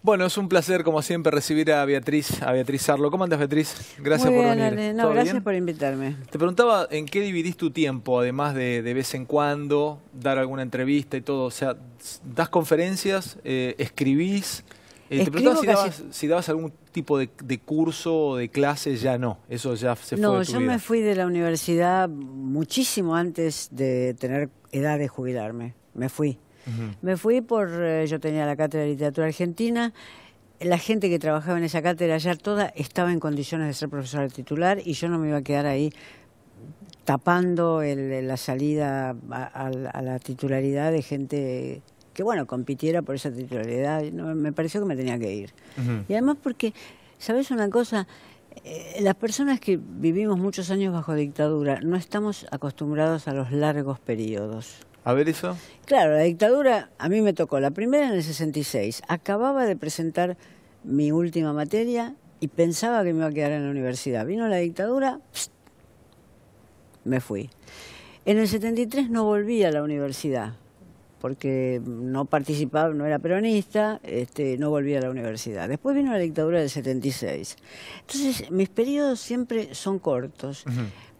Bueno, es un placer, como siempre, recibir a Beatriz Arlo. ¿Cómo andas, Beatriz? Gracias por venir. Ale. No, gracias por invitarme. Te preguntaba en qué dividís tu tiempo, además de vez en cuando dar alguna entrevista y todo. O sea, ¿das conferencias? ¿Escribís? Te preguntaba si dabas algún tipo de curso o de clase. Ya no, eso ya se fue de tu vida. No, yo me fui de la universidad muchísimo antes de tener edad de jubilarme. Me fui. Me fui yo tenía la cátedra de literatura argentina, la gente que trabajaba en esa cátedra ya toda estaba en condiciones de ser profesora titular y yo no me iba a quedar ahí tapando la salida a la titularidad de gente que, bueno, compitiera por esa titularidad. No, me pareció que me tenía que ir. Y además porque, ¿sabes una cosa? Las personas que vivimos muchos años bajo dictadura no estamos acostumbrados a los largos periodos. A ver eso. Claro, la dictadura a mí me tocó la primera en el 66. Acababa de presentar mi última materia y pensaba que me iba a quedar en la universidad. Vino la dictadura, me fui. En el 73 no volví a la universidad porque no participaba, no era peronista, no volví a la universidad. Después vino la dictadura del 76. Entonces, mis periodos siempre son cortos.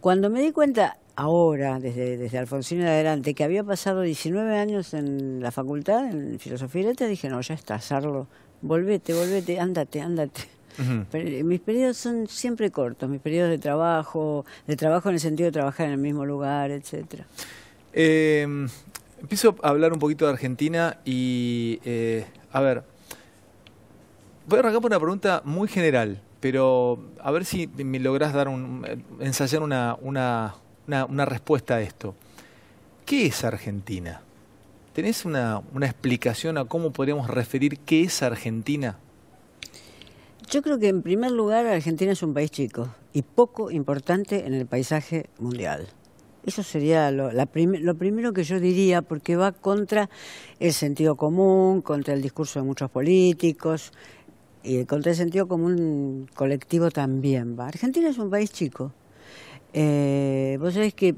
Cuando me di cuenta, ahora, desde Alfonsín en adelante, que había pasado 19 años en la facultad, en Filosofía y Letras, dije, no, ya está, Arlo, volvete, ándate. Pero mis periodos son siempre cortos, mis periodos de trabajo en el sentido de trabajar en el mismo lugar, etcétera. Empiezo a hablar un poquito de Argentina y, a ver, voy a arrancar por una pregunta muy general, pero a ver si me lográs ensayar una respuesta a esto. ¿Qué es Argentina? ¿Tenés una explicación a cómo podríamos referir qué es Argentina? Yo creo que en primer lugar Argentina es un país chico y poco importante en el paisaje mundial. Eso sería lo primero que yo diría, porque va contra el sentido común, contra el discurso de muchos políticos y contra el sentido común colectivo también va. Argentina es un país chico. Vos sabés que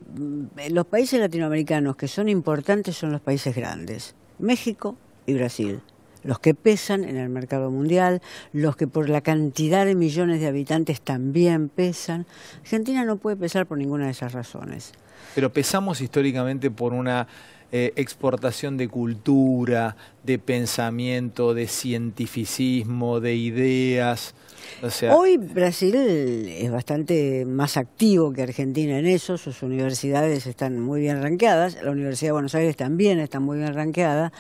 los países latinoamericanos que son importantes son los países grandes, México y Brasil, los que pesan en el mercado mundial, los que por la cantidad de millones de habitantes también pesan. Argentina no puede pesar por ninguna de esas razones. Pero pesamos históricamente por una exportación de cultura, de pensamiento, de cientificismo, de ideas. O sea, hoy Brasil es bastante más activo que Argentina en eso, sus universidades están muy bien rankeadas, la Universidad de Buenos Aires también está muy bien rankeada,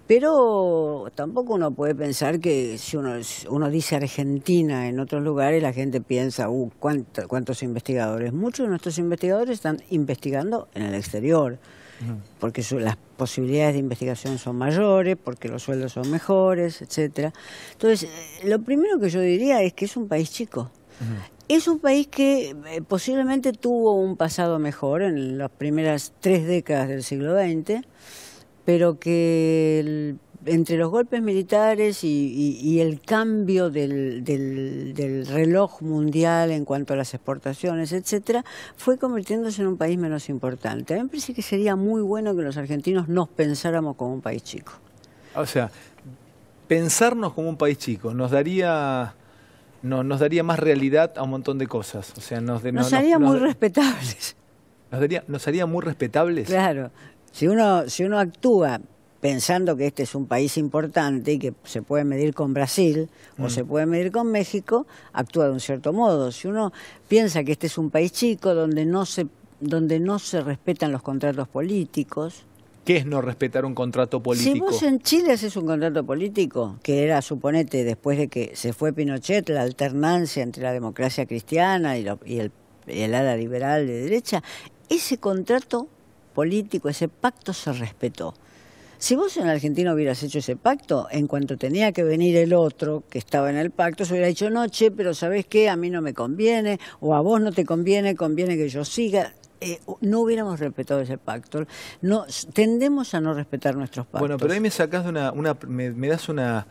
pero tampoco uno puede pensar que si uno dice Argentina en otros lugares, la gente piensa, ¿cuántos investigadores? Muchos de nuestros investigadores están investigando en el exterior, porque las posibilidades de investigación son mayores, porque los sueldos son mejores, etcétera. Entonces, lo primero que yo diría es que es un país chico. Es un país que posiblemente tuvo un pasado mejor en las primeras 3 décadas del siglo XX, pero que entre los golpes militares y el cambio del reloj mundial en cuanto a las exportaciones, etcétera, fue convirtiéndose en un país menos importante. A mí me parece que sería muy bueno que los argentinos nos pensáramos como un país chico. O sea, pensarnos como un país chico nos daría más realidad a un montón de cosas. O sea, nos haría muy respetables. ¿Nos haría muy respetables? Claro. Si uno actúa pensando que este es un país importante y que se puede medir con Brasil o se puede medir con México, actúa de un cierto modo. Si uno piensa que este es un país chico donde no se respetan los contratos políticos. ¿Qué es no respetar un contrato político? Si vos en Chile haces un contrato político, que era, suponete, después de que se fue Pinochet, la alternancia entre la democracia cristiana y el ala liberal de derecha, ese contrato político, ese pacto se respetó. Si vos en Argentina hubieras hecho ese pacto, en cuanto tenía que venir el otro que estaba en el pacto, se hubiera dicho, no, che, pero ¿sabés qué? A mí no me conviene, o a vos no te conviene, conviene que yo siga. No hubiéramos respetado ese pacto. No, tendemos a no respetar nuestros pactos. Bueno, pero ahí me sacás me das la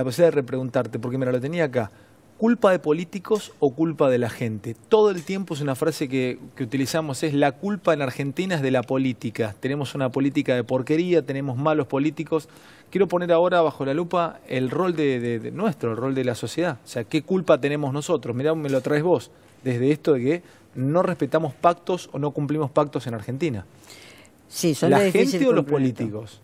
posibilidad de repreguntarte, porque mira, lo tenía acá. ¿culpa de políticos o culpa de la gente? Todo el tiempo es una frase que utilizamos, es la culpa en Argentina es de la política. Tenemos una política de porquería, tenemos malos políticos. Quiero poner ahora bajo la lupa el rol de nuestro, el rol de la sociedad. O sea, ¿qué culpa tenemos nosotros? Mirá, me lo traes vos, desde esto de que no respetamos pactos o no cumplimos pactos en Argentina. Sí, son ¿La de difícil gente o los cumplimiento. políticos?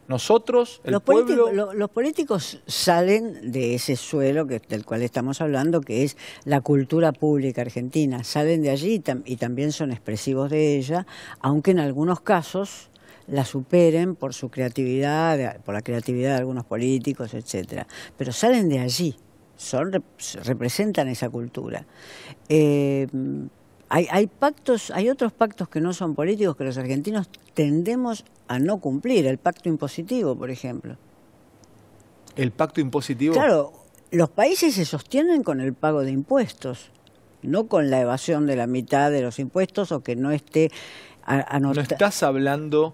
Nosotros, el Los pueblo... los políticos salen de ese suelo del cual estamos hablando, que es la cultura pública argentina. Salen de allí y también son expresivos de ella, aunque en algunos casos la superen por su creatividad, por la creatividad de algunos políticos, etcétera. Pero salen de allí, representan esa cultura. Hay pactos, hay otros pactos que no son políticos que los argentinos tendemos a no cumplir. El pacto impositivo, por ejemplo. ¿El pacto impositivo? Claro, los países se sostienen con el pago de impuestos, no con la evasión de la mitad de los impuestos o que no esté No estás hablando,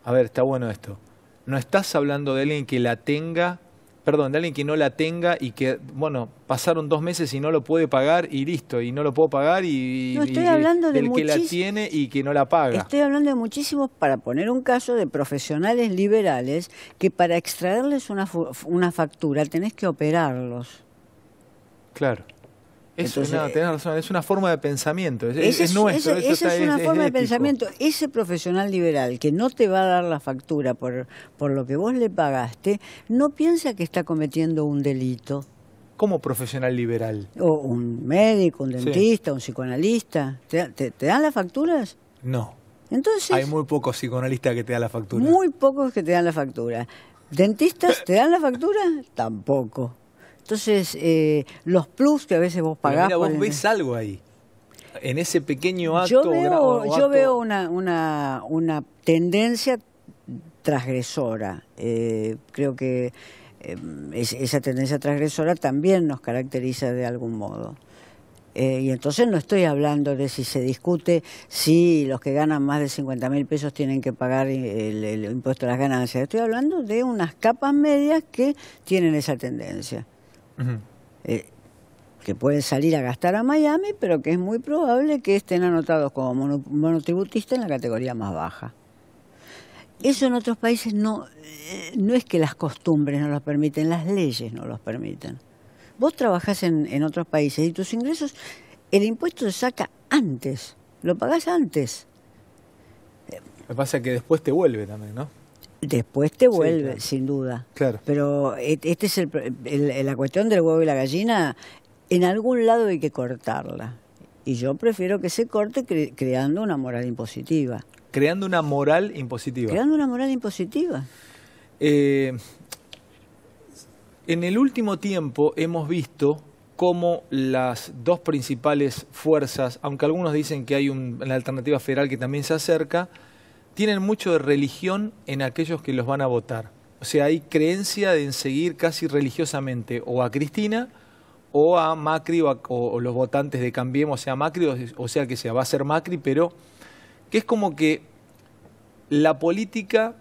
a ver, está bueno esto, no estás hablando de alguien que la tenga, perdón, de alguien que no la tenga y que, bueno, pasaron 2 meses y no lo puede pagar y listo, y no lo puedo pagar no, estoy hablando del que la tiene y que no la paga. Estoy hablando de muchísimos, para poner un caso, de profesionales liberales que para extraerles una factura tenés que operarlos. Claro. Entonces, tenés razón, es una forma de pensamiento, es nuestro. Esa es una forma de ético. pensamiento. Ese profesional liberal que no te va a dar la factura por lo que vos le pagaste, no piensa que está cometiendo un delito. ¿Cómo profesional liberal? O un médico, un dentista, un psicoanalista. ¿Te dan las facturas? No. Entonces, hay muy pocos psicoanalistas que te dan la factura. Muy pocos que te dan la factura. ¿Dentistas te dan la factura? Tampoco. Entonces, los plus que a veces vos pagás... Pero mira, vos ves algo ahí, en ese pequeño acto... Yo veo una tendencia transgresora. Creo que esa tendencia transgresora también nos caracteriza de algún modo. Y entonces no estoy hablando de si se discute si los que ganan más de 50.000 pesos tienen que pagar el impuesto a las ganancias. Estoy hablando de unas capas medias que tienen esa tendencia. Que pueden salir a gastar a Miami, pero que es muy probable que estén anotados como monotributistas en la categoría más baja. Eso en otros países no es que las costumbres no los permiten, las leyes no los permiten. Vos trabajás en otros países y tus ingresos, el impuesto se saca antes, lo pagás antes. Lo que pasa es que después te vuelve también, ¿no? Después te vuelve, claro. Sin duda. Claro. Pero este es la cuestión del huevo y la gallina. En algún lado hay que cortarla. Y yo prefiero que se corte creando una moral impositiva. Creando una moral impositiva. Creando una moral impositiva. En el último tiempo hemos visto cómo las dos principales fuerzas, aunque algunos dicen que hay una alternativa federal que también se acerca, tienen mucho de religión en aquellos que los van a votar. O sea, hay creencia en seguir casi religiosamente o a Cristina o a Macri o los votantes de Cambiemos, sea Macri o sea que sea, va a ser Macri, pero que es como que la política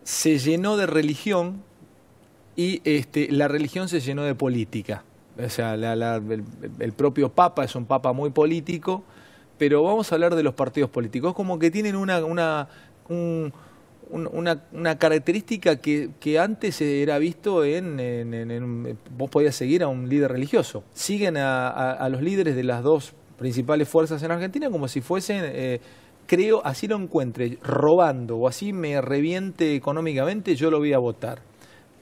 se llenó de religión y la religión se llenó de política. O sea, el propio Papa es un Papa muy político, pero vamos a hablar de los partidos políticos, como que tienen una característica que antes era visto vos podías seguir a un líder religioso. Siguen a los líderes de las dos principales fuerzas en Argentina como si fuesen, creo, así lo encuentre, robando o así me reviente económicamente, yo lo voy a votar.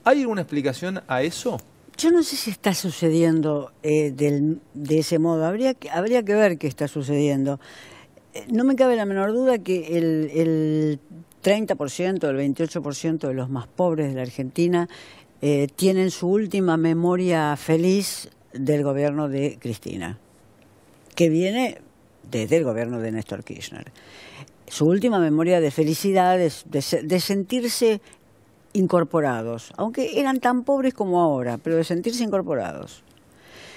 ¿Hay alguna explicación a eso? Yo no sé si está sucediendo de ese modo. Habría que ver qué está sucediendo. No me cabe la menor duda que el 30%, el 28% de los más pobres de la Argentina tienen su última memoria feliz del gobierno de Cristina, que viene desde el gobierno de Néstor Kirchner. Su última memoria de felicidad, de sentirse incorporados, aunque eran tan pobres como ahora, pero de sentirse incorporados.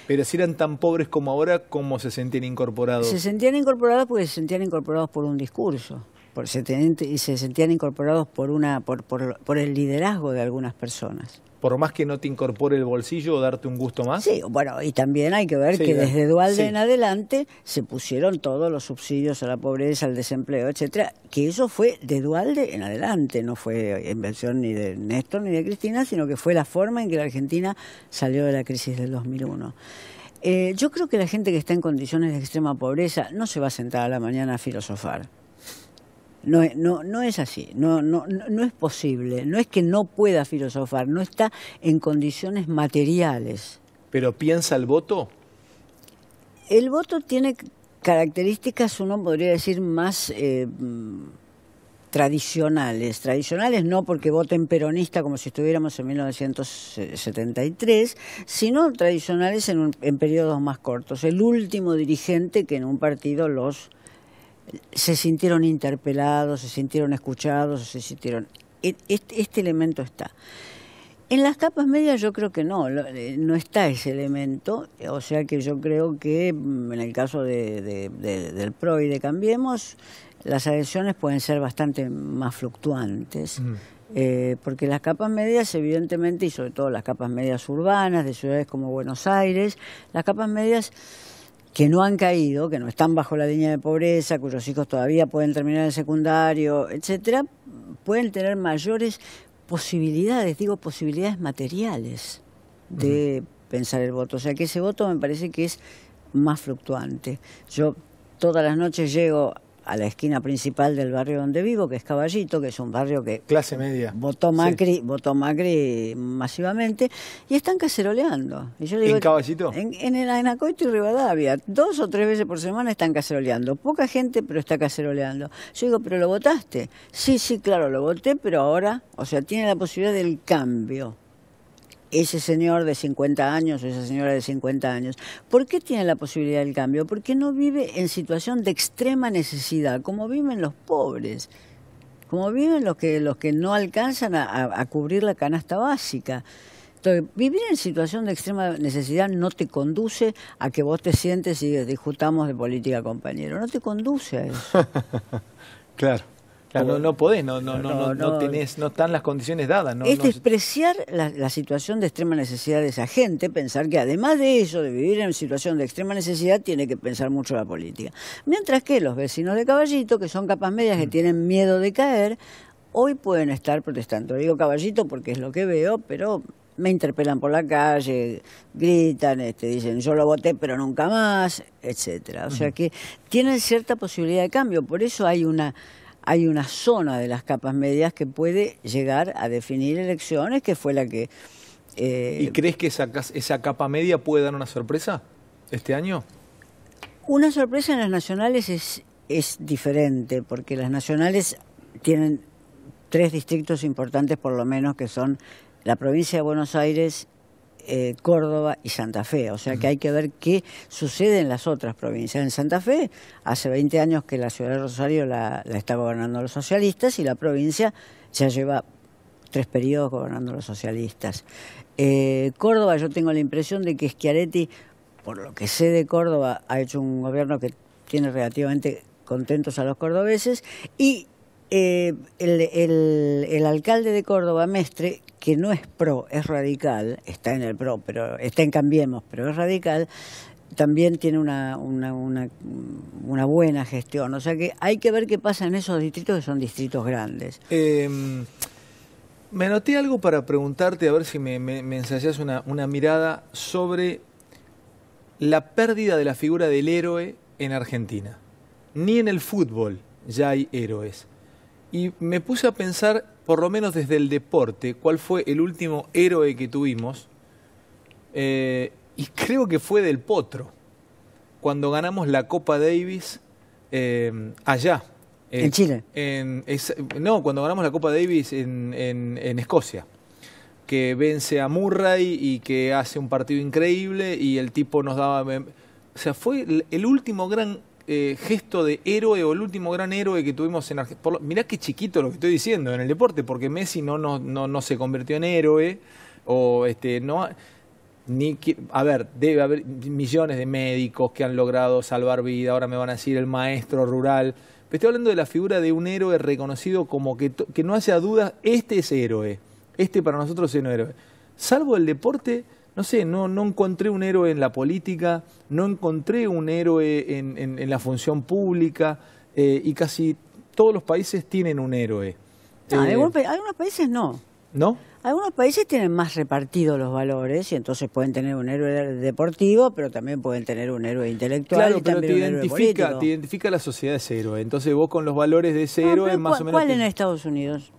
Pero si eran tan pobres como ahora, ¿cómo se sentían incorporados? Se sentían incorporados porque se sentían incorporados por un discurso, y se sentían incorporados por el liderazgo de algunas personas. por más que no te incorpore el bolsillo o darte un gusto más. Sí, bueno, y también hay que ver que desde Duhalde en adelante se pusieron todos los subsidios a la pobreza, al desempleo, etcétera, que eso fue de Duhalde en adelante, no fue invención ni de Néstor ni de Cristina, sino que fue la forma en que la Argentina salió de la crisis del 2001. Yo creo que la gente que está en condiciones de extrema pobreza no se va a sentar a la mañana a filosofar. No es así, no es posible, no es que no pueda filosofar, no está en condiciones materiales. ¿Pero piensa el voto? El voto tiene características, uno podría decir, más tradicionales. Tradicionales no porque voten peronista como si estuviéramos en 1973, sino tradicionales en periodos más cortos. El último dirigente que en un partido se sintieron interpelados, se sintieron escuchados, se sintieron... Este elemento está. En las capas medias yo creo que no está ese elemento, o sea que yo creo que en el caso del PRO y de Cambiemos, las adhesiones pueden ser bastante más fluctuantes. Porque las capas medias, evidentemente, y sobre todo las capas medias urbanas, de ciudades como Buenos Aires, las capas medias que no han caído, que no están bajo la línea de pobreza, cuyos hijos todavía pueden terminar el secundario, etcétera, pueden tener mayores posibilidades, digo posibilidades materiales de pensar el voto. O sea que ese voto me parece que es más fluctuante. Yo todas las noches llego a la esquina principal del barrio donde vivo, que es Caballito, que es un barrio que clase media votó Macri masivamente, y están caceroleando. Y yo digo, ¿en Caballito? En el Anacoito y Rivadavia, 2 o 3 veces por semana están caceroleando. Poca gente, pero está caceroleando. Yo digo, ¿pero lo votaste? Sí, claro, lo voté, pero ahora, o sea, tiene la posibilidad del cambio. Ese señor de 50 años o esa señora de 50 años. ¿Por qué tiene la posibilidad del cambio? Porque no vive en situación de extrema necesidad, como viven los pobres, como viven los que no alcanzan a cubrir la canasta básica. Entonces, vivir en situación de extrema necesidad no te conduce a que vos te sientes y discutamos de política, compañero. No te conduce a eso. Claro. No podés, no están las condiciones dadas. Es despreciar la situación de extrema necesidad de esa gente, pensar que además de eso, de vivir en situación de extrema necesidad, tiene que pensar mucho la política. Mientras que los vecinos de Caballito, que son capas medias que tienen miedo de caer, hoy pueden estar protestando. Digo Caballito porque es lo que veo, pero me interpelan por la calle, gritan, dicen yo lo voté pero nunca más, etcétera. O sea que tienen cierta posibilidad de cambio, por eso hay una zona de las capas medias que puede llegar a definir elecciones, que fue la que... ¿Y crees que esa capa media puede dar una sorpresa este año? Una sorpresa en las nacionales es diferente, porque las nacionales tienen 3 distritos importantes por lo menos, que son la provincia de Buenos Aires, Córdoba y Santa Fe, o sea que hay que ver qué sucede en las otras provincias. En Santa Fe, hace 20 años que la ciudad de Rosario la está gobernando los socialistas y la provincia ya lleva 3 periodos gobernando los socialistas. Córdoba, yo tengo la impresión de que Schiaretti, por lo que sé de Córdoba, ha hecho un gobierno que tiene relativamente contentos a los cordobeses, y el alcalde de Córdoba, Mestre, que no es PRO, es radical, está en el PRO, pero está en Cambiemos, pero es radical, también tiene una buena gestión. O sea que hay que ver qué pasa en esos distritos, que son distritos grandes. Me anoté algo para preguntarte, a ver si me ensayás una mirada sobre la pérdida de la figura del héroe en Argentina. Ni en el fútbol ya hay héroes. Y me puse a pensar, por lo menos desde el deporte, cuál fue el último héroe que tuvimos. Y creo que fue Del Potro, cuando ganamos la Copa Davis allá. ¿En Chile? Cuando ganamos la Copa Davis en Escocia, que vence a Murray y que hace un partido increíble y el tipo nos daba... O sea, fue el último gran gesto de héroe, o el último gran héroe que tuvimos en Argentina. Mirá qué chiquito lo que estoy diciendo en el deporte, porque Messi no se convirtió en héroe, o a ver, debe haber millones de médicos que han logrado salvar vida, ahora me van a decir el maestro rural, pero estoy hablando de la figura de un héroe reconocido como que no haya dudas, este es héroe, este para nosotros es un héroe. Salvo el deporte, no sé, no encontré un héroe en la política, no encontré un héroe en la función pública, y casi todos los países tienen un héroe. No, algunos países no. ¿No? Algunos países tienen más repartidos los valores y entonces pueden tener un héroe deportivo, pero también pueden tener un héroe intelectual. Claro, y pero también un héroe político. te identifica la sociedad de ese héroe. Entonces vos con los valores de ese héroe más o menos... ¿Cuál en Estados Unidos?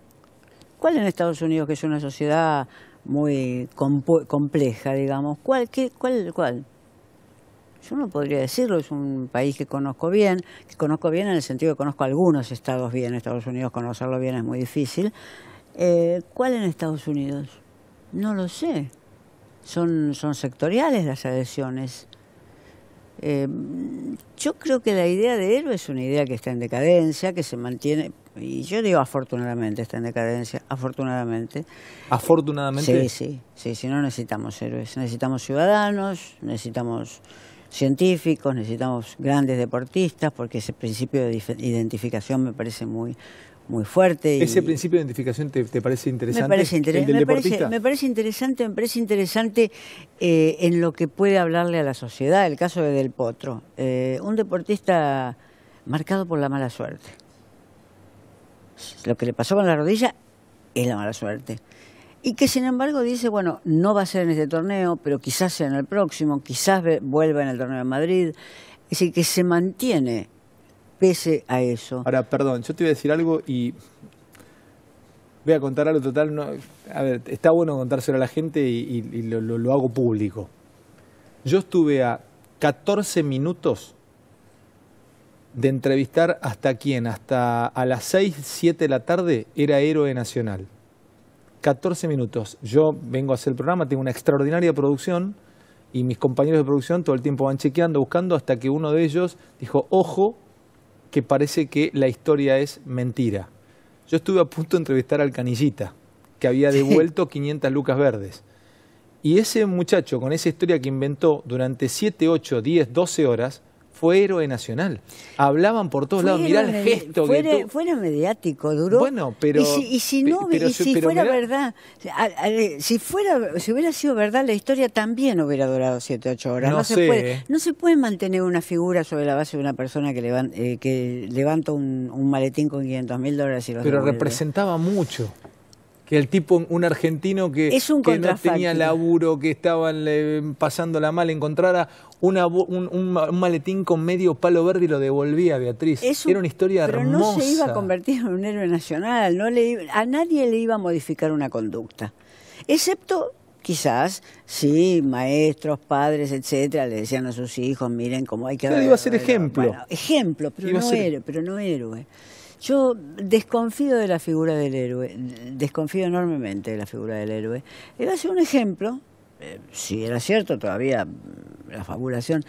¿Cuál en Estados Unidos, que es una sociedad muy compleja, digamos? ¿Cuál? Yo no podría decirlo, es un país que conozco bien en el sentido que conozco algunos estados bien. Estados Unidos conocerlo bien es muy difícil. ¿Cuál en Estados Unidos? No lo sé. Son sectoriales las adhesiones. Yo creo que la idea de héroe es una idea que está en decadencia, que se mantiene, y yo digo afortunadamente está en decadencia, afortunadamente. ¿Afortunadamente? Sí, si no necesitamos héroes, necesitamos ciudadanos, necesitamos científicos, necesitamos grandes deportistas, porque ese principio de identificación me parece muy fuerte. ¿Ese principio de identificación te parece interesante? Me parece deportista? Me parece interesante en lo que puede hablarle a la sociedad. El caso de Del Potro, un deportista marcado por la mala suerte. Lo que le pasó con la rodilla es la mala suerte. Y que sin embargo dice, bueno, no va a ser en este torneo, pero quizás sea en el próximo, quizás vuelva en el torneo de Madrid. Es decir, que se mantiene pese a eso. Ahora, perdón, yo te voy a decir algo y voy a contar algo total. No, a ver, está bueno contárselo a la gente y lo hago público. Yo estuve a 14 minutos de entrevistar hasta a las 6, 7 de la tarde era héroe nacional. 14 minutos. Yo vengo a hacer el programa, tengo una extraordinaria producción y mis compañeros de producción todo el tiempo van chequeando, buscando, hasta que uno de ellos dijo, ojo, que parece que la historia es mentira. Yo estuve a punto de entrevistar al Canillita, que había devuelto 500 lucas verdes. Y ese muchacho, con esa historia que inventó durante 7, 8, 10, 12 horas, fue héroe nacional. Hablaban por todos lados, mirá el gesto. Fuera mediático, duró. Bueno, pero... si fuera verdad, si hubiera sido verdad, la historia también hubiera durado 7, 8 horas. No se puede mantener una figura sobre la base de una persona que levanta un maletín con $500.000 y los Pero devuelve. representaba mucho. Que el tipo, un argentino que no tenía laburo, que estaba pasándola mal, encontrara un maletín con medio palo verde y lo devolvía a Beatriz. Era una historia hermosa. Pero no se iba a convertir en un héroe nacional, a nadie le iba a modificar una conducta. Excepto, quizás, sí, maestros, padres, etcétera, le decían a sus hijos, miren cómo hay que... Pero iba a ser ejemplo. Bueno, ejemplo, pero no héroe. Yo desconfío de la figura del héroe, desconfío enormemente de la figura del héroe. Él hace un ejemplo, si era cierto todavía la fabulación,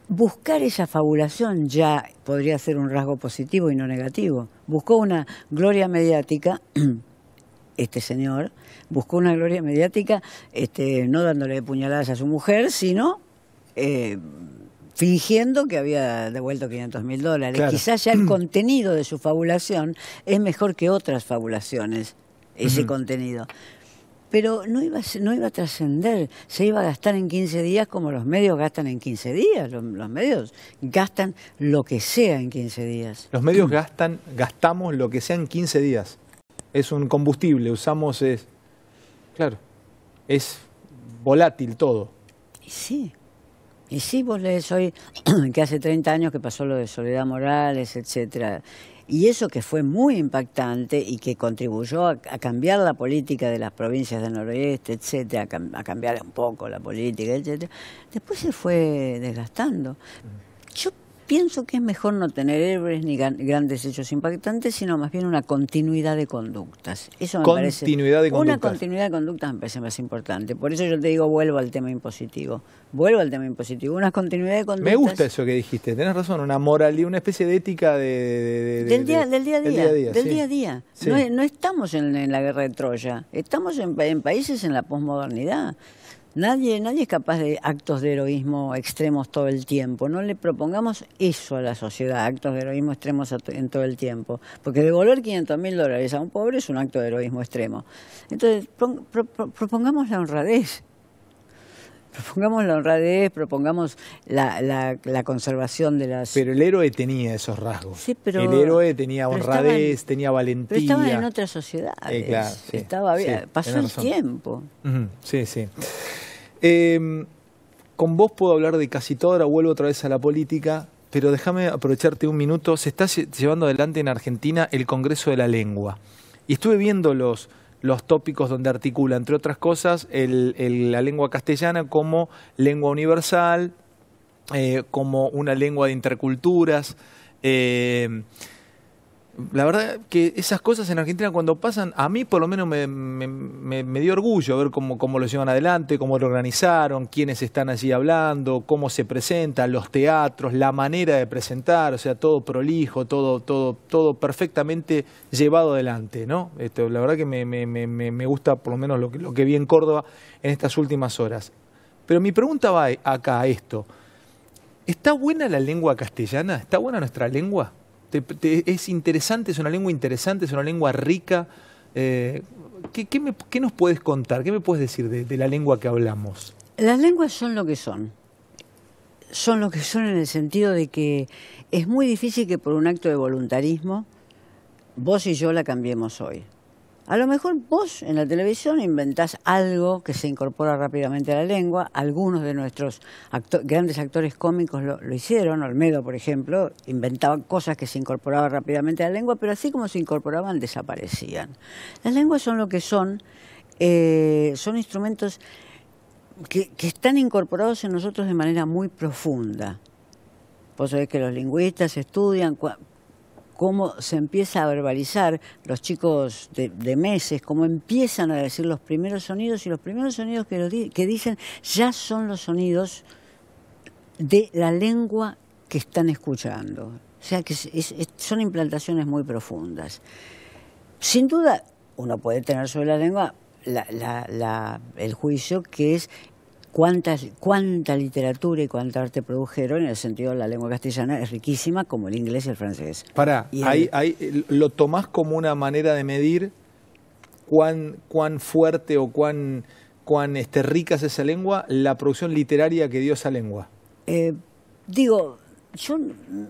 buscar esa fabulación ya podría ser un rasgo positivo y no negativo. Buscó una gloria mediática, este señor, buscó una gloria mediática no dándole puñaladas a su mujer, sino... fingiendo que había devuelto $500.000. Claro. Quizás ya el contenido de su fabulación es mejor que otras fabulaciones, ese contenido. Pero no iba a trascender, se iba a gastar en 15 días como los medios gastan en 15 días. Los medios gastan lo que sea en 15 días. Los medios gastamos lo que sea en 15 días. Es un combustible, claro, es volátil todo. Y sí, vos lees hoy que hace 30 años que pasó lo de Soledad Morales, etcétera, y eso que fue muy impactante y que contribuyó a cambiar la política de las provincias del noroeste, etcétera, a cambiar un poco la política, etcétera, después se fue desgastando. Yo pienso que es mejor no tener héroes ni grandes hechos impactantes, sino más bien una continuidad de conductas. Eso me parece. Una continuidad de conductas me parece más importante. Por eso yo te digo, vuelvo al tema impositivo. Una continuidad de conductas. Me gusta eso que dijiste, tenés razón, una moral y una especie de ética del día a día. Sí. No estamos en la guerra de Troya, estamos en países en la posmodernidad. Nadie es capaz de actos de heroísmo extremos todo el tiempo. No le propongamos eso a la sociedad, actos de heroísmo extremos en todo el tiempo. Porque devolver $500.000 a un pobre es un acto de heroísmo extremo. Entonces, propongamos la honradez. Propongamos la honradez, propongamos la conservación de las... Pero el héroe tenía esos rasgos. Sí, pero, el héroe tenía honradez, tenía valentía. Pero estaban en otras sociedades. Claro, sí, estaba bien, sí, pasó el tiempo. Sí, sí. Con vos puedo hablar de casi todo, ahora vuelvo otra vez a la política, pero déjame aprovecharte un minuto. Se está llevando adelante en Argentina el Congreso de la Lengua. Y estuve viendo los tópicos donde articula, entre otras cosas, la lengua castellana como lengua universal, como una lengua de interculturas. La verdad que esas cosas en Argentina cuando pasan, a mí por lo menos me dio orgullo ver cómo lo llevan adelante, cómo lo organizaron, quiénes están allí hablando, cómo se presentan, los teatros, la manera de presentar, o sea, todo prolijo, todo perfectamente llevado adelante, ¿no? La verdad que me gusta por lo menos lo que vi en Córdoba en estas últimas horas. Pero mi pregunta va acá a esto. ¿Está buena la lengua castellana? ¿Está buena nuestra lengua? ¿Es interesante? ¿Es una lengua interesante? ¿Es una lengua rica? ¿Qué nos puedes contar? ¿Qué me puedes decir de la lengua que hablamos? Las lenguas son lo que son. Son lo que son en el sentido de que es muy difícil que por un acto de voluntarismo vos y yo la cambiemos hoy. A lo mejor vos en la televisión inventás algo que se incorpora rápidamente a la lengua. Algunos de nuestros grandes actores cómicos lo hicieron. Olmedo, por ejemplo, inventaba cosas que se incorporaban rápidamente a la lengua, pero así como se incorporaban, desaparecían. Las lenguas son lo que son instrumentos que están incorporados en nosotros de manera muy profunda. Vos sabés que los lingüistas estudian cómo se empieza a verbalizar, los chicos de meses, cómo empiezan a decir los primeros sonidos, y los primeros sonidos que dicen ya son los sonidos de la lengua que están escuchando. O sea que son implantaciones muy profundas. Sin duda, uno puede tener sobre la lengua el juicio que es cuánta literatura y cuánta arte produjeron, en el sentido de la lengua castellana es riquísima, como el inglés y el francés. ¿Lo tomás como una manera de medir cuán fuerte o cuán rica es esa lengua, la producción literaria que dio esa lengua? Yo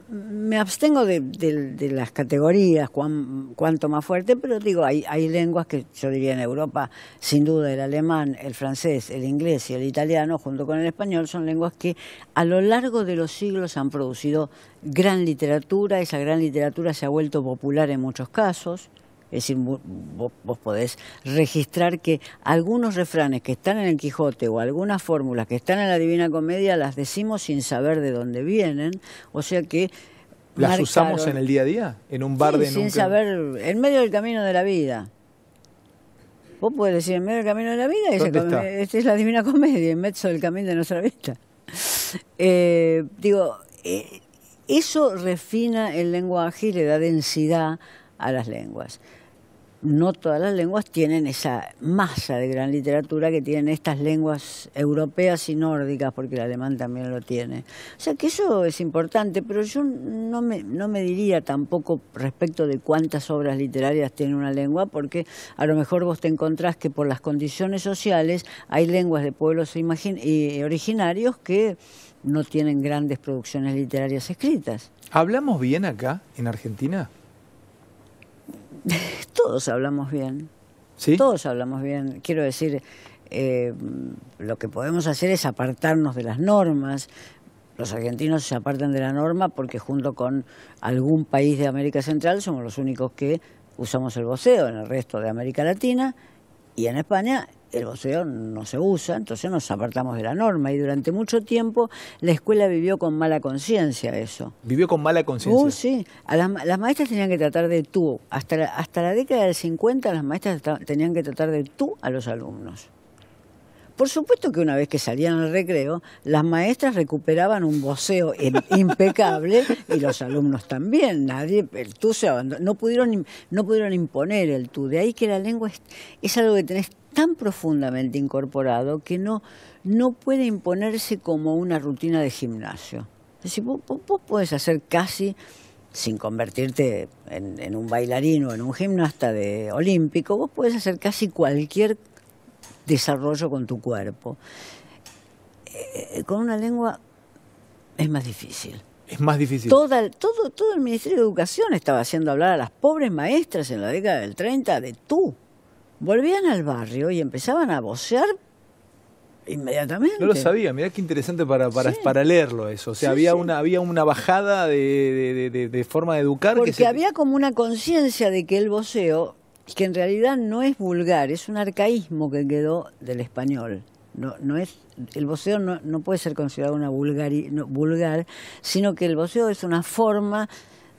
me abstengo de las categorías, cuánto más fuerte, pero hay lenguas que yo diría en Europa, sin duda el alemán, el francés, el inglés y el italiano, junto con el español, son lenguas que a lo largo de los siglos han producido gran literatura. Esa gran literatura se ha vuelto popular en muchos casos. Es decir, vos podés registrar que algunos refranes que están en el Quijote o algunas fórmulas que están en la Divina Comedia las decimos sin saber de dónde vienen, o sea que ¿las usamos en el día a día? ¿En un bar sin saber, en medio del camino de la vida? Vos podés decir en medio del camino de la vida, esta es la Divina Comedia, en medio del camino de nuestra vida. Eso refina el lenguaje y le da densidad a las lenguas. No todas las lenguas tienen esa masa de gran literatura que tienen estas lenguas europeas y nórdicas, porque el alemán también lo tiene. O sea que eso es importante, pero yo no me diría tampoco respecto de cuántas obras literarias tiene una lengua, porque a lo mejor vos te encontrás que por las condiciones sociales hay lenguas de pueblos originarios que no tienen grandes producciones literarias escritas. ¿Hablamos bien acá, en Argentina? Todos hablamos bien. ¿Sí? Todos hablamos bien. Quiero decir, lo que podemos hacer es apartarnos de las normas. Los argentinos se apartan de la norma porque junto con algún país de América Central somos los únicos que usamos el voceo. En el resto de América Latina y en España el voceo no se usa, entonces nos apartamos de la norma, y durante mucho tiempo la escuela vivió con mala conciencia eso. ¿Vivió con mala conciencia? Sí. Las maestras tenían que tratar de tú. Hasta la década del 50 las maestras tenían que tratar de tú a los alumnos. Por supuesto que una vez que salían al recreo, las maestras recuperaban un voceo impecable y los alumnos también. El tú se abandonó. No pudieron imponer el tú. De ahí que la lengua es algo que tenés tan profundamente incorporado que no puede imponerse como una rutina de gimnasio. Es decir, vos podés hacer casi, sin convertirte en un bailarín o en un gimnasta olímpico, vos podés hacer casi cualquier desarrollo con tu cuerpo. Con una lengua es más difícil. Es más difícil. Todo el Ministerio de Educación estaba haciendo hablar a las pobres maestras en la década del 30 de tú. Volvían al barrio y empezaban a vocear inmediatamente. No lo sabía, mirá qué interesante para leerlo eso. O sea, Sí, había una bajada de forma de educar. Porque había como una conciencia de que el voceo, que en realidad no es vulgar, es un arcaísmo que quedó del español. No es, el voceo no puede ser considerado una vulgar, sino que el voceo es una forma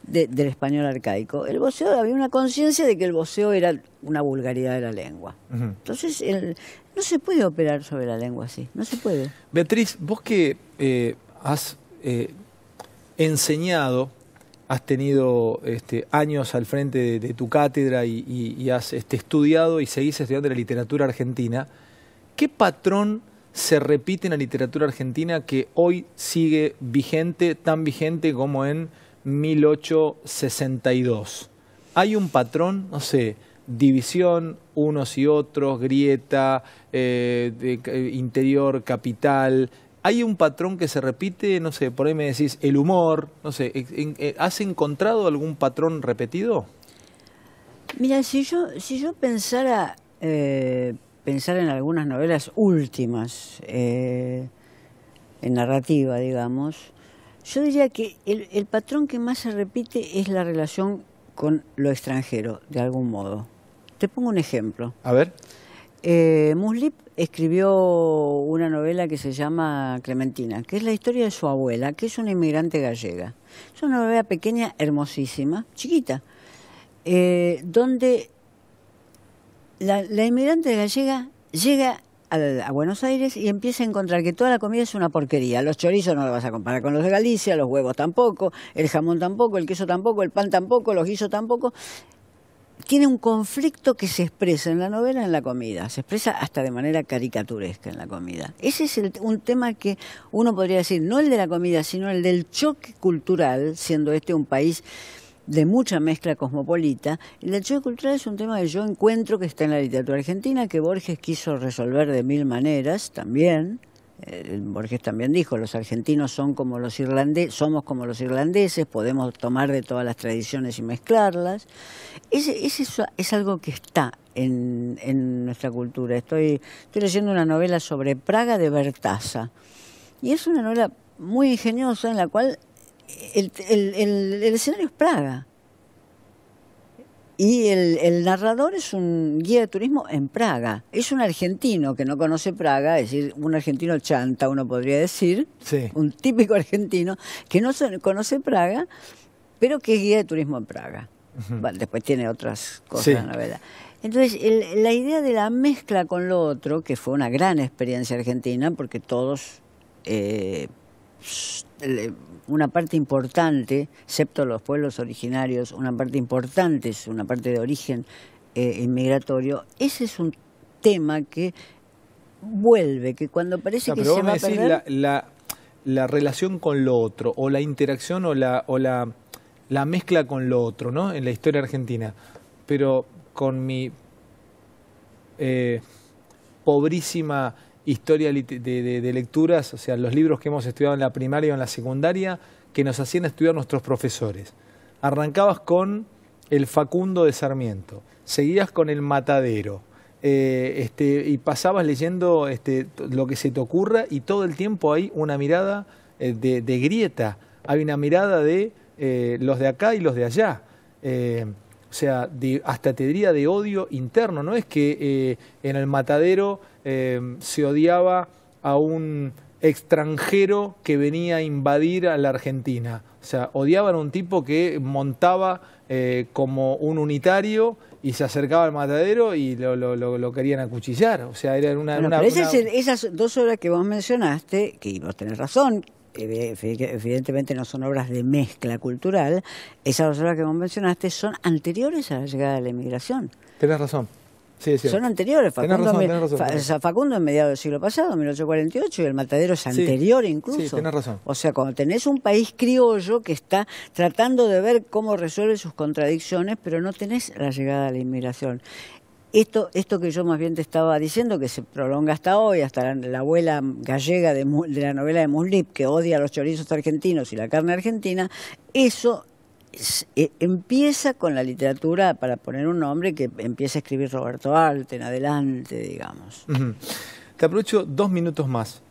del español arcaico. El voceo, había una conciencia de que el voceo era una vulgaridad de la lengua. Entonces, no se puede operar sobre la lengua así, no se puede. Beatriz, vos que has enseñado, has tenido años al frente de tu cátedra y has estudiado y seguís estudiando la literatura argentina, ¿qué patrón se repite en la literatura argentina que hoy sigue vigente, tan vigente como en 1862? ¿Hay un patrón, no sé, división, unos y otros, grieta, interior, capital? ¿Hay un patrón que se repite? No sé, por ahí me decís el humor, no sé, ¿has encontrado algún patrón repetido? Mira, si yo pensara pensar en algunas novelas últimas, en narrativa, digamos, yo diría que el patrón que más se repite es la relación con lo extranjero, de algún modo. Te pongo un ejemplo. A ver. Muslip escribió una novela que se llama Clementina, que es la historia de su abuela, que es una inmigrante gallega. Es una novela pequeña, hermosísima, chiquita, donde la inmigrante gallega llega a Buenos Aires y empieza a encontrar que toda la comida es una porquería. Los chorizos no los vas a comparar con los de Galicia, los huevos tampoco, el jamón tampoco, el queso tampoco, el pan tampoco, los guisos tampoco. Tiene un conflicto que se expresa en la novela en la comida, se expresa hasta de manera caricaturesca en la comida. Ese es un tema que uno podría decir, no el de la comida, sino el del choque cultural, siendo este un país de mucha mezcla cosmopolita. El del choque cultural es un tema que yo encuentro que está en la literatura argentina, que Borges quiso resolver de mil maneras también. Borges también dijo, los argentinos somos como los irlandeses, podemos tomar de todas las tradiciones y mezclarlas. Eso es algo que está en nuestra cultura. Estoy leyendo una novela sobre Praga de Bertazza, y es una novela muy ingeniosa en la cual el escenario es Praga. Y el narrador es un guía de turismo en Praga. Es un argentino que no conoce Praga, es decir, un argentino chanta, uno podría decir, sí, un típico argentino que no conoce Praga, pero que es guía de turismo en Praga. Bueno, después tiene otras cosas, sí, la novela. Entonces, la idea de la mezcla con lo otro, que fue una gran experiencia argentina, porque todos... una parte importante, excepto los pueblos originarios, una parte importante es una parte de origen inmigratorio. Ese es un tema que vuelve, que cuando parece que se va a perder... la relación con lo otro, o la interacción o la mezcla con lo otro, ¿no? En la historia argentina. Pero con mi pobrísima historia de lecturas, o sea, los libros que hemos estudiado en la primaria o en la secundaria, que nos hacían estudiar nuestros profesores. Arrancabas con el Facundo de Sarmiento, seguías con el Matadero, y pasabas leyendo lo que se te ocurra, y todo el tiempo hay una mirada de grieta, hay una mirada de los de acá y los de allá. O sea, hasta te diría de odio interno. No es que en el Matadero se odiaba a un extranjero que venía a invadir a la Argentina. O sea, odiaban a un tipo que montaba como un unitario y se acercaba al Matadero y lo querían acuchillar. O sea, era esas dos obras que vos mencionaste, que vos tenés razón, evidentemente no son obras de mezcla cultural, esas dos obras que vos mencionaste son anteriores a la llegada de la inmigración. Tenés razón. Sí, es cierto. Son anteriores. Tenés razón. O sea, Facundo en mediados del siglo pasado, 1848, y el Matadero es anterior incluso. Sí, tenés razón. O sea, cuando tenés un país criollo que está tratando de ver cómo resuelve sus contradicciones, pero no tenés la llegada de la inmigración. Esto que yo más bien te estaba diciendo, que se prolonga hasta hoy, hasta la abuela gallega de la novela de Muslip, que odia los chorizos argentinos y la carne argentina, eso empieza con la literatura, para poner un nombre, que empieza a escribir Roberto Arte en adelante, digamos. Te aprovecho 2 minutos más.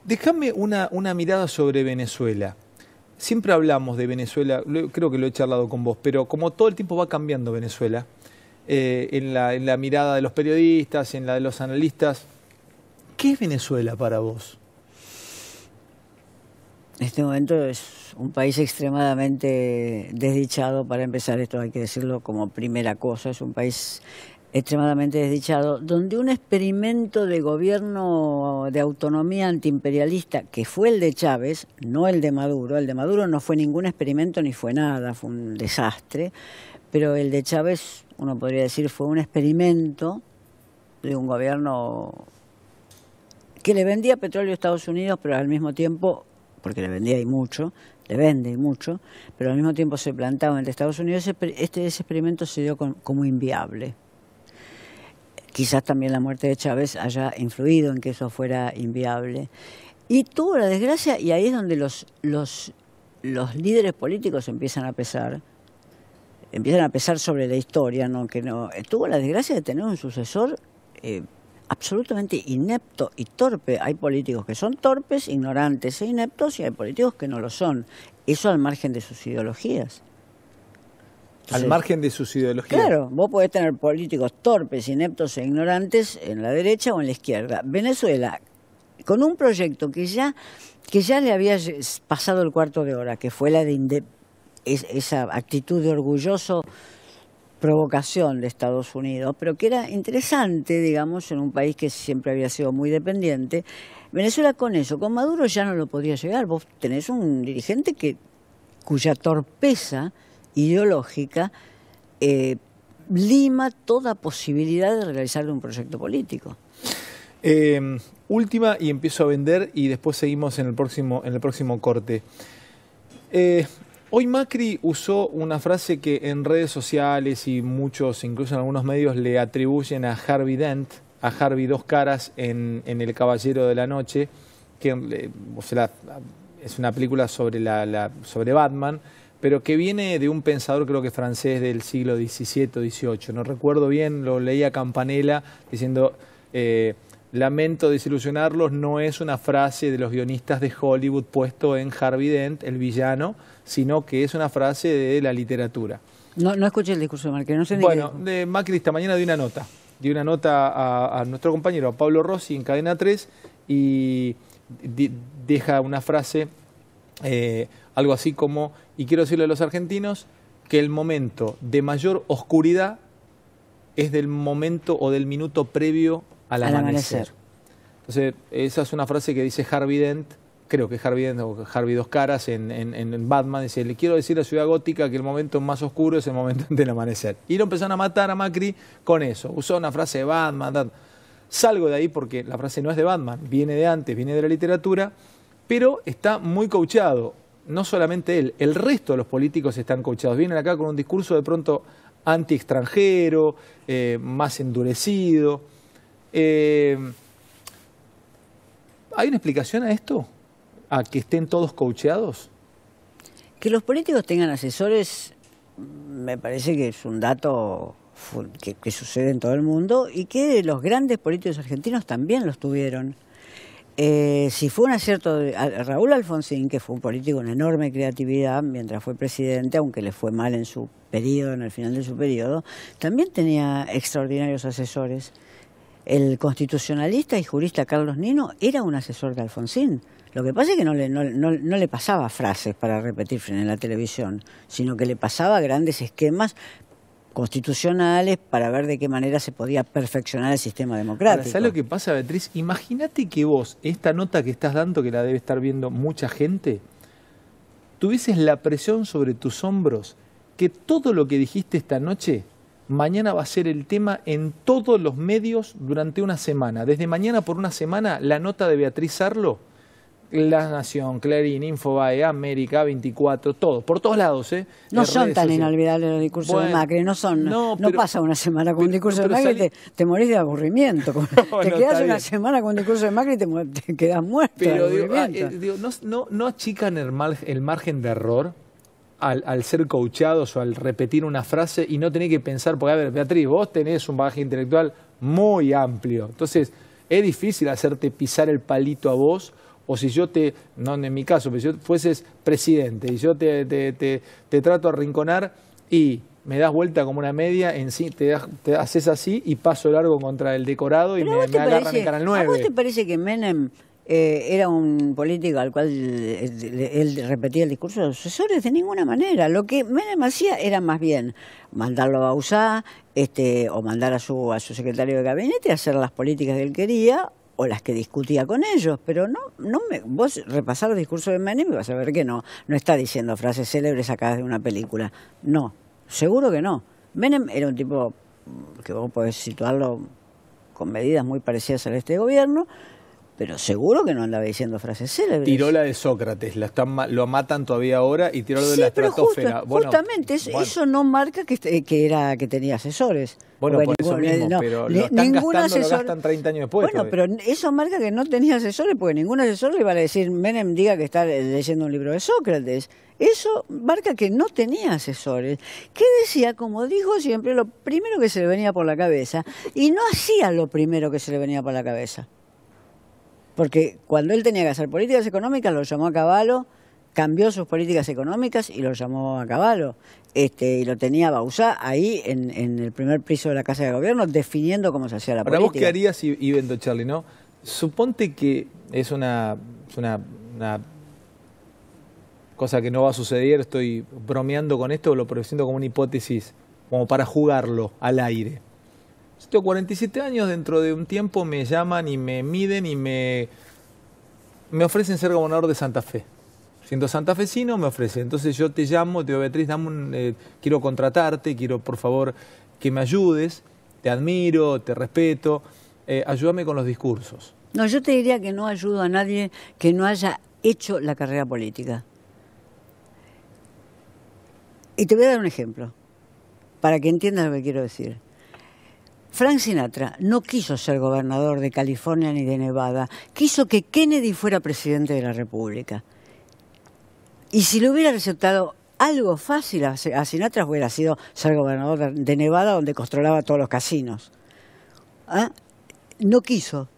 Déjame una mirada sobre Venezuela. Siempre hablamos de Venezuela, creo que lo he charlado con vos, pero como todo el tiempo va cambiando Venezuela, en la mirada de los periodistas, en la de los analistas, ¿qué es Venezuela para vos? En este momento es un país extremadamente desdichado. Para empezar, esto hay que decirlo como primera cosa, es un país extremadamente desdichado, donde un experimento de gobierno de autonomía antiimperialista, que fue el de Chávez, no el de Maduro no fue ningún experimento ni fue nada, fue un desastre, pero el de Chávez, uno podría decir, fue un experimento de un gobierno que le vendía petróleo a Estados Unidos, pero al mismo tiempo, porque le vendía y mucho, le vende y mucho, pero al mismo tiempo se plantaba entre Estados Unidos. Ese experimento se dio como inviable. Quizás también la muerte de Chávez haya influido en que eso fuera inviable. Y tuvo la desgracia, y ahí es donde los líderes políticos empiezan a pesar sobre la historia, tuvo la desgracia de tener un sucesor absolutamente inepto y torpe. Hay políticos que son torpes, ignorantes e ineptos, y hay políticos que no lo son. Eso al margen de sus ideologías. Entonces, al margen de sus ideologías. Claro, vos podés tener políticos torpes, ineptos e ignorantes en la derecha o en la izquierda. Venezuela, con un proyecto que ya le había pasado el cuarto de hora, que fue la de esa actitud de orgulloso provocación de Estados Unidos, pero que era interesante, digamos, en un país que siempre había sido muy dependiente. Venezuela con eso, con Maduro ya no lo podía llegar. Vos tenés un dirigente cuya torpeza ideológica lima toda posibilidad de realizar un proyecto político. Última, y empiezo a vender, y después seguimos en el próximo corte. Hoy Macri usó una frase que en redes sociales y muchos, incluso en algunos medios, le atribuyen a Harvey Dent, a Harvey Dos Caras en El Caballero de la Noche, que es una película sobre Batman, pero que viene de un pensador, creo que francés, del siglo XVII o XVIII. No recuerdo bien, lo leí a Campanella diciendo, lamento desilusionarlos, no es una frase de los guionistas de Hollywood puesto en Harvey Dent, el villano, sino que es una frase de la literatura. No escuché el discurso de Macri, no sé ni Bueno, de Macri esta mañana dio una nota a nuestro compañero, a Pablo Rossi, en Cadena 3, y deja una frase, algo así como, y quiero decirle a los argentinos que el momento de mayor oscuridad es del momento o del minuto previo al amanecer. Entonces, esa es una frase que dice Harvey Dent, creo que Harvey Dent o Harvey Dos Caras en Batman, dice, le quiero decir a Ciudad Gótica que el momento más oscuro es el momento del amanecer. Y lo empezaron a matar a Macri con eso, usó una frase de Batman, salgo de ahí porque la frase no es de Batman, viene de antes, viene de la literatura, pero está muy coachado. No solamente él, el resto de los políticos están coachados. Vienen acá con un discurso de pronto anti-extranjero, más endurecido. ¿Hay una explicación a esto? ¿A que estén todos coacheados? Que los políticos tengan asesores me parece que es un dato que sucede en todo el mundo, y que los grandes políticos argentinos también los tuvieron. Si fue un acierto de Raúl Alfonsín, que fue un político con enorme creatividad mientras fue presidente, aunque le fue mal en su periodo, en el final de su periodo, también tenía extraordinarios asesores. El constitucionalista y jurista Carlos Nino era un asesor de Alfonsín. Lo que pasa es que no le pasaba frases para repetir en la televisión, sino que le pasaba grandes esquemas constitucionales para ver de qué manera se podía perfeccionar el sistema democrático. Ahora, ¿sabes lo que pasa, Beatriz? Imagínate que vos, esta nota que estás dando, que la debe estar viendo mucha gente, tuvieses la presión sobre tus hombros que todo lo que dijiste esta noche, mañana va a ser el tema en todos los medios durante una semana. Desde mañana por una semana, la nota de Beatriz Arlo, La Nación, Clarín, Infobae, América, 24, todo, por todos lados, ¿eh? No son tan inolvidables los discursos de Macri, no pasa una semana con un discurso de Macri y te morís de aburrimiento. Te quedas una semana con un discurso de Macri y te quedas muerto. Pero no achican el margen de error al ser coachados o al repetir una frase y no tener que pensar, porque a ver, Beatriz, vos tenés un bagaje intelectual muy amplio, entonces es difícil hacerte pisar el palito a vos. O si yo no en mi caso, pero si yo fueses presidente y yo te trato a arrinconar y me das vuelta como una media, te haces así y paso largo contra el decorado y me agarran en Canal 9. ¿A vos te parece que Menem era un político al cual él repetía el discurso de los sucesores? De ninguna manera. Lo que Menem hacía era más bien mandarlo a Bauzá o mandar a su secretario de gabinete a hacer las políticas que él quería, o las que discutía con ellos, pero vos repasar el discurso de Menem y vas a ver que no está diciendo frases célebres sacadas de una película. No, seguro que no. Menem era un tipo que vos podés situarlo con medidas muy parecidas a este gobierno, pero seguro que no andaba diciendo frases célebres. Tiró la de Sócrates, lo matan todavía ahora y tiró lo de la estratosfera. Justamente eso no marca que tenía asesores. Bueno, por eso mismo, pero lo están gastando, lo gastan 30 años después. Bueno, pero eso marca que no tenía asesores, porque ningún asesor le iba a decir, Menem diga que está leyendo un libro de Sócrates. Eso marca que no tenía asesores. Que decía, como dijo siempre, lo primero que se le venía por la cabeza, y no hacía lo primero que se le venía por la cabeza. Porque cuando él tenía que hacer políticas económicas, lo llamó a Cavallo, cambió sus políticas económicas y lo llamó a Cavallo. Y lo tenía Bauzá ahí en el primer piso de la Casa de Gobierno, definiendo cómo se hacía la política. ¿Vos qué harías, y vendo, Charlie, no? Suponte que es una cosa que no va a suceder, estoy bromeando con esto, lo presento como una hipótesis, como para jugarlo al aire. Tengo 47 años, dentro de un tiempo me llaman y me miden y me ofrecen ser gobernador de Santa Fe. Siendo santafesino me ofrecen. Entonces yo te llamo, te digo, Beatriz, quiero contratarte, quiero por favor que me ayudes, te admiro, te respeto, ayúdame con los discursos. No, yo te diría que no ayudo a nadie que no haya hecho la carrera política. Y te voy a dar un ejemplo, para que entiendas lo que quiero decir. Frank Sinatra no quiso ser gobernador de California ni de Nevada, quiso que Kennedy fuera presidente de la República. Y si le hubiera resultado algo fácil a Sinatra, hubiera sido ser gobernador de Nevada, donde controlaba todos los casinos. No quiso.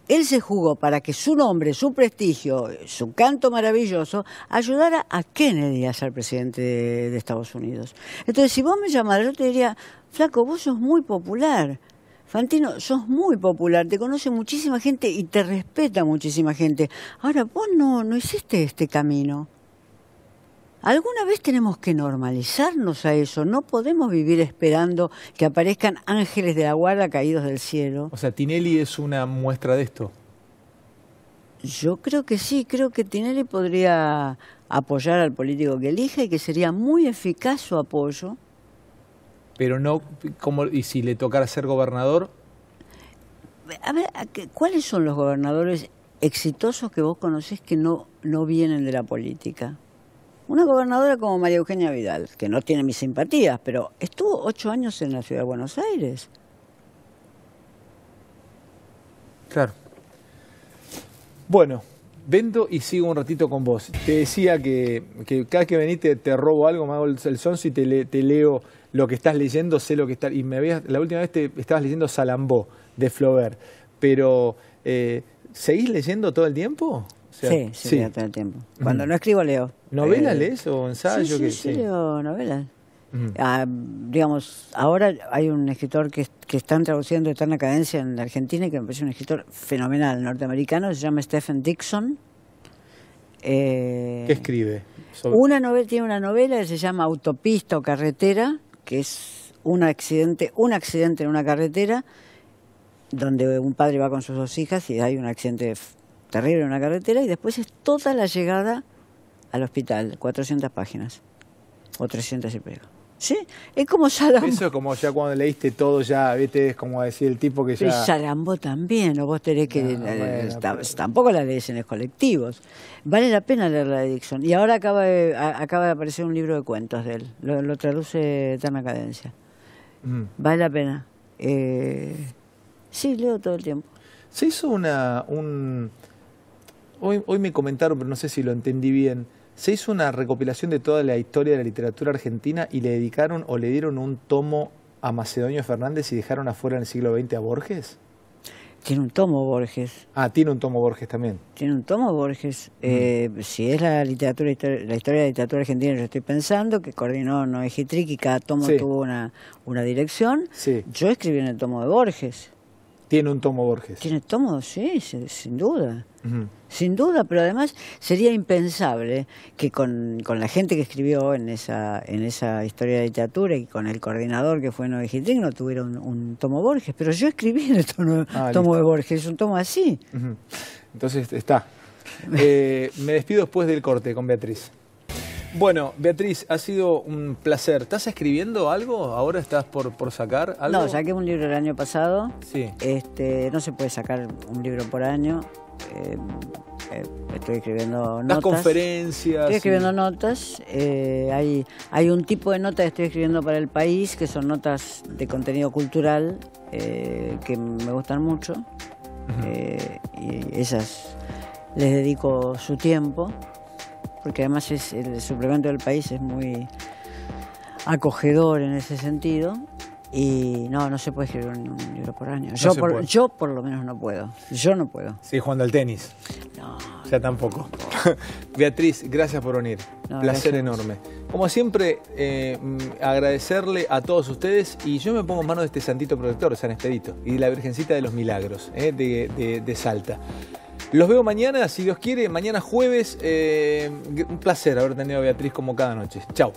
Él se jugó para que su nombre, su prestigio, su canto maravilloso, ayudara a Kennedy a ser presidente de Estados Unidos. Entonces, si vos me llamaras, yo te diría, flaco, vos sos muy popular. Fantino, sos muy popular, te conoce muchísima gente y te respeta muchísima gente. Ahora, vos no hiciste este camino. Alguna vez tenemos que normalizarnos a eso. No podemos vivir esperando que aparezcan ángeles de la guarda caídos del cielo. O sea, Tinelli es una muestra de esto. Yo creo que sí, creo que Tinelli podría apoyar al político que elija y que sería muy eficaz su apoyo. Pero no, ¿y si le tocara ser gobernador? A ver, ¿cuáles son los gobernadores exitosos que vos conocés que no vienen de la política? Una gobernadora como María Eugenia Vidal, que no tiene mis simpatías, pero estuvo 8 años en la ciudad de Buenos Aires. Claro. Bueno, vendo y sigo un ratito con vos. Te decía que cada vez que venís te robo algo, me hago el sonso y te leo lo que estás leyendo, sé lo que está. Y la última vez te estabas leyendo Salambó, de Flaubert. Pero, ¿seguís leyendo todo el tiempo? O sea, sí, leo todo el tiempo. Cuando no escribo, leo. ¿Novelas lees o ensayos? Sí, leo novelas. Digamos, ahora hay un escritor que están traduciendo Eterna Cadencia en la Argentina y que me parece un escritor fenomenal, norteamericano, se llama Stephen Dixon. ¿Qué escribe? Tiene una novela que se llama Autopista o Carretera, que es un accidente en una carretera donde un padre va con sus 2 hijas y hay un accidente terrible en una carretera y después es toda la llegada al hospital, 400 páginas. o 300 y pico. ¿Sí? Es como Salambo. Eso es como ya cuando leíste todo, ya, ¿viste? Es como decir el tipo que ya... Y Salambo también, o vos tenés que... tampoco la lees en los colectivos. Vale la pena leer la de Dixon. Y ahora acaba de aparecer un libro de cuentos de él. Lo traduce Eterna Cadencia. Vale la pena. Sí, leo todo el tiempo. Se hizo Hoy me comentaron, pero no sé si lo entendí bien. Se hizo una recopilación de toda la historia de la literatura argentina y le dedicaron o le dieron un tomo a Macedonio Fernández y dejaron afuera en el siglo XX a Borges. Tiene un tomo Borges. Ah, tiene un tomo Borges también. Tiene un tomo Borges. Si es la historia de la literatura argentina, yo estoy pensando que coordinó Noé Gitric y cada tomo tuvo una dirección. Sí. Yo escribí en el tomo de Borges. Tiene un tomo Borges. Tiene tomo, sí, sin duda. Sin duda, pero además sería impensable que con la gente que escribió en esa historia de literatura y con el coordinador que fue Noé Gitric no tuviera un tomo Borges. Pero yo escribí en el tomo de Borges, es un tomo así. Entonces está. Me despido después del corte con Beatriz. Bueno, Beatriz, ha sido un placer. ¿Estás escribiendo algo? ¿Ahora estás por sacar algo? No, saqué un libro el año pasado. Sí. No se puede sacar un libro por año. Estoy escribiendo notas. ¿Das conferencias? Estoy escribiendo notas. Hay un tipo de notas que estoy escribiendo para El País, que son notas de contenido cultural, que me gustan mucho. Y esas les dedico su tiempo. Porque además el suplemento del País es muy acogedor en ese sentido y no se puede escribir un libro por año. Yo por lo menos no puedo. Yo no puedo. Sí, jugando al tenis. No. Ya tampoco. Beatriz, gracias por venir. Placer enorme. Como siempre, agradecerle a todos ustedes y yo me pongo en manos de este santito protector, San Expedito, y de la Virgencita de los Milagros, de Salta. Los veo mañana, si Dios quiere, mañana jueves. Un placer haber tenido a Beatriz como cada noche. Chau.